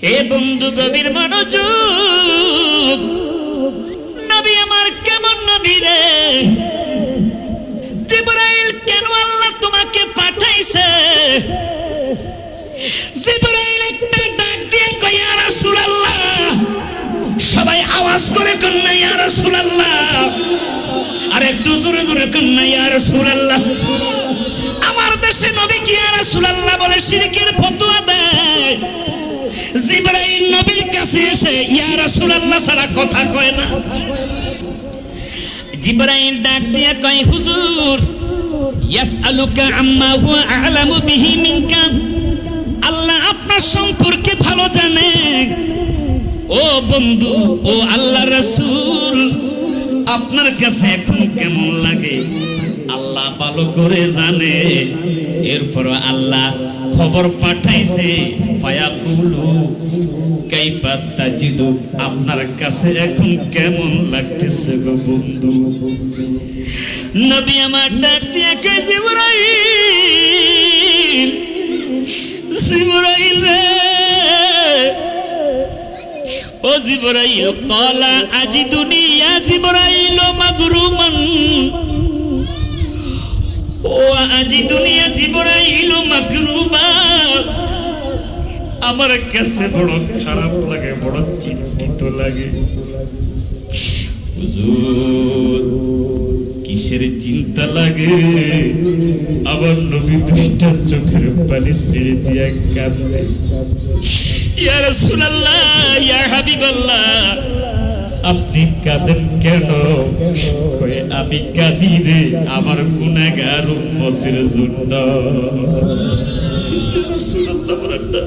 এ বন্ধু গভীর মনোযোগ, নবী আমার কেমন নবী রে? জিবরাইল কেন আল্লাহ তোমাকে পাঠাইছে? জিবরাইল একটা ডাক দিয়ে কয় ইয়া রাসূলুল্লাহ, সবাই আওয়াজ করে কোন না ইয়া রাসূলুল্লাহ, আর একটু জোরে জোরে কোন না ইয়া রাসূলুল্লাহ। আমার দেশে নবী কি ইয়া রাসূলুল্লাহ বলে শিরকের ফতোয়া দেয়। জিবরাইল নবীর কাছে এসে ইয়া রাসূলুল্লাহ ছাড়া কথা কয় না। জিবরাইল ডাক দিয়ে কয় হুজুর, ইয়াসআলুকা আম্মা হুয়া আ'লামু বিহি মিনকা, আল্লাহ আপনার সম্পর্কে ভালো জানে। ও বন্ধু, ও আল্লাহ রাসূল, আপনার কাছে এখন কেমন লাগে আল্লাহ ভালো করে জানে। এরপর আল্লাহ খবর পাঠাইছে, ফায়াকুলু কাইফা তাজিদু, আপনার কাছে এখন কেমন লাগতেছে গো বন্ধু? নবী আমার ডাক দিয়ে কয় জিবরাইল, জিবরাইল রে, ও জিবরাইল, ক্বালা আজিদুনি ইয়া জিবরাইল মাগরুমান, ও আজিদুনি ইয়া জিবরাইল মাগরুবা, আমার কাছে বড় খারাপ লাগে, বড় চিন্তিত লাগে। হুজুর কিসের চিন্তা লাগে? আবার নবী দুইটা চোখের পানি ছেড়ে দিয়া কাঁদে। ইয়া রাসূলুল্লাহ, ইয়া হাবিবাল্লাহ, আপনি কাঁদেন কেন? কয় আমি কাঁদি রে আমার গুনাহগার উম্মতের জন্য। রাসূলুল্লাহ বলেন না,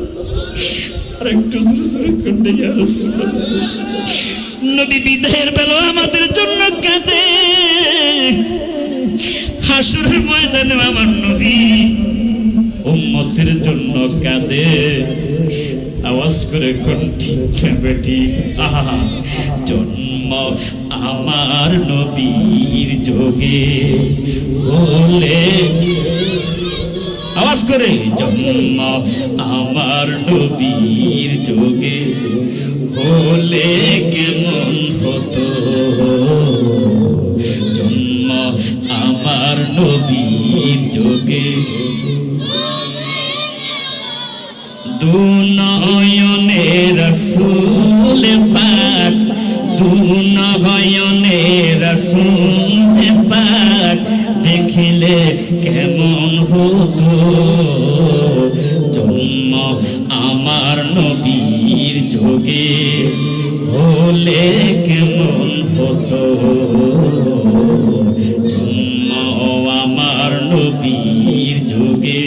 আর একটু জোরে জোরে কাঁদে ইয়া রাসূলুল্লাহ। নবী বিদায়ের বেলা আমাদের জন্য কাঁদে। হাসরের ময়দানে আমার নবী উম্মতের জন্য কাঁদে। আওয়াজ করে কোন ঠিক বেটি, আহা, জন্ম আমার নবীর যোগে বলে, আওয়াজ করে, জন্ম আমার নবীর যোগে বলে কেমন হতো, জন্ম আমার নবীর যোগে। দুনয়নে রাসূল পাক, দুনয়নে রাসূল পাক দেখিলে কেমন হতো, জন্ম আমার নবীর যোগে হলে কেমন হতো, জন্ম আমার নবীর যোগে।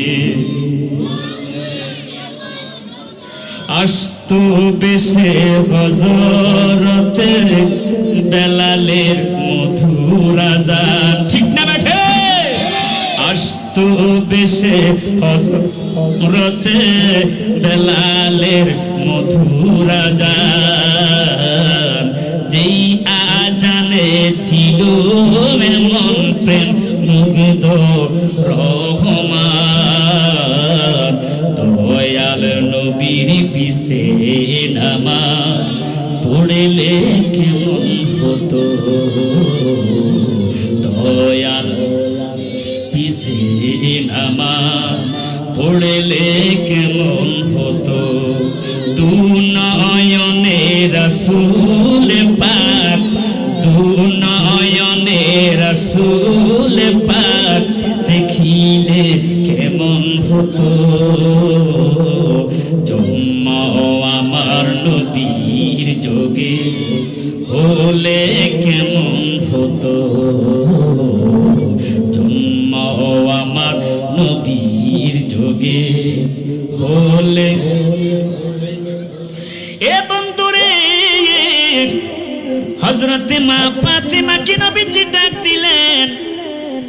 আসতো বেশে হযরতে বেলালের মধুর আযান, ঠিক না বেঠে? আসতো বেশে হযরতে বেলালের মধুর আযান, যেই আযানে ছিল এমন প্রেম মুগ্ধ রহমান, দয়াল নবীর পিছে নামাজ পড়লে কেমন হতো, দয়াল পিছে নামাজ পড়লে কেমন হতো। দুনয়নে রাসূল পাক, দুনয়নে রাসূল পাক দেখিলে কেমন হতো, জন্ম আমার নবীর যোগে হলে কেমন হতো, জন্ম আমার নবীর যোগে হলে। এ বন্ধুরে, হযরতে মা ফাতেমা কি নবীজি ডাক দিলেন,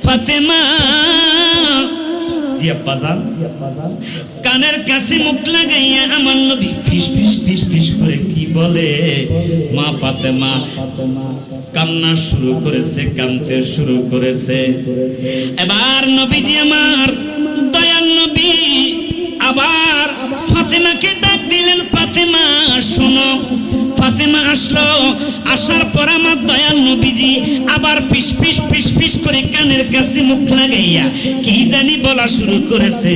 ফাতেমা, জি আব্বাজান, কানের কাছে মুখ লাগাইয়া আমার নবী ফিস ফিস ফিস ফিস করে কি বলে। মা ফাতেমা কান্না শুরু করেছে, কাঁদতে শুরু করেছে। এবার নবীজি আমার দয়াল নবী আবার ফাতেমাকে ডাক দিলেন, ফাতেমা আসার পর আমার দয়াল নবীজি আবার ফিস ফিস ফিস ফিস করে কানের কাছে মুখ লাগাইয়া কি জানি বলা শুরু করেছে।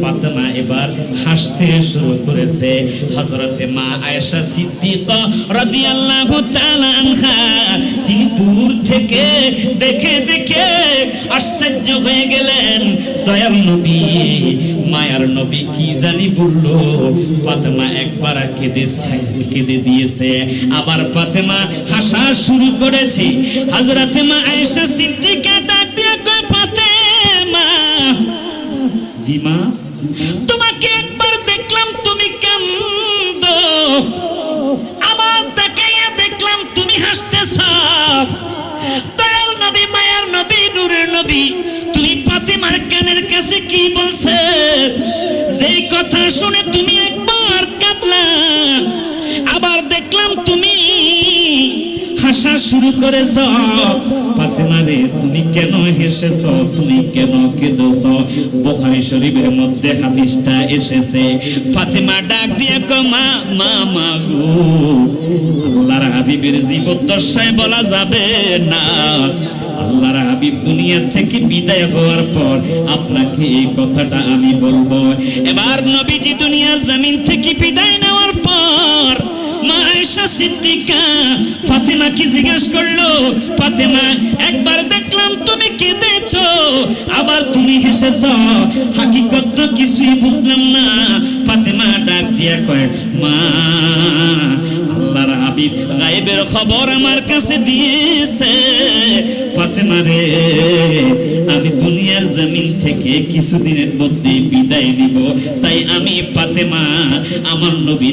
ফাতেমা এবার হাসতে শুরু করেছে। হযরতে মা আয়েশা সিদ্দিকা রাদিয়াল্লাহু তাআলা আনহা তিনি দূর থেকে দেখে দেখে আশ্চর্য হয়ে গেলেন। দয়াল নবী মায়ার নবী কি জানি বলল। ফাতেমা একবার কেঁদে দিয়েছে, আবার ফাতেমা হাসা শুরু করেছে। হযরতে মা আয়েশা সিদ্দিকা ডাক দিয়ে কয়, ফাতেমা জি মা, তোমাকে একবার দেখলাম তুমি কাঁদো, আবার তাকাইয়া দেখলাম তুমি হাসতেছ। দয়াল নবী মায়ার নবী নূরের নবী তুমি ফাতেমার কানের কাছে কি বলছে? যেই কথা শুনে তুমি একবার কাঁদলা, আবার দেখলাম তুমি হাসা শুরু করেছ। ফাতেমা রে, তুমি কেন হেসেছ? তুমি কেন কেঁদেছ? বুখারী শরীফের মধ্যে হাদিসটা এসেছে। ফাতেমা ডাক দিয়ে কয়, মা মা মা গো, আল্লাহর হাবিবের জীবদ্দশায় বলা যাবে না। আল্লাহর হাবিব দুনিয়া থেকে বিদায় হওয়ার পর আপনাকে এই কথাটা আমি বলবো। এবার নবীজি দুনিয়ার জমিন থেকে বিদায় নেওয়ার পর মা আয়েশা সিদ্দিকা ফাতেমাকে জিজ্ঞেস করলো, ফাতেমা একবার দেখলাম তুমি কেঁদেছো, আবার তুমি হেসেছো, হাকিকত তো কিছুই বুঝলাম না। ফাতেমা ডাক দিয়া কয়, মা আল্লাহর হাবিব গায়েবের খবর আমার কাছে দিয়েছে। ফাতেমা রে, আমি দুনিয়ার জমিন থেকে কিছুদিনের মধ্যে বিদায় নিব, তাই আমি ফাতেমা আমার নবী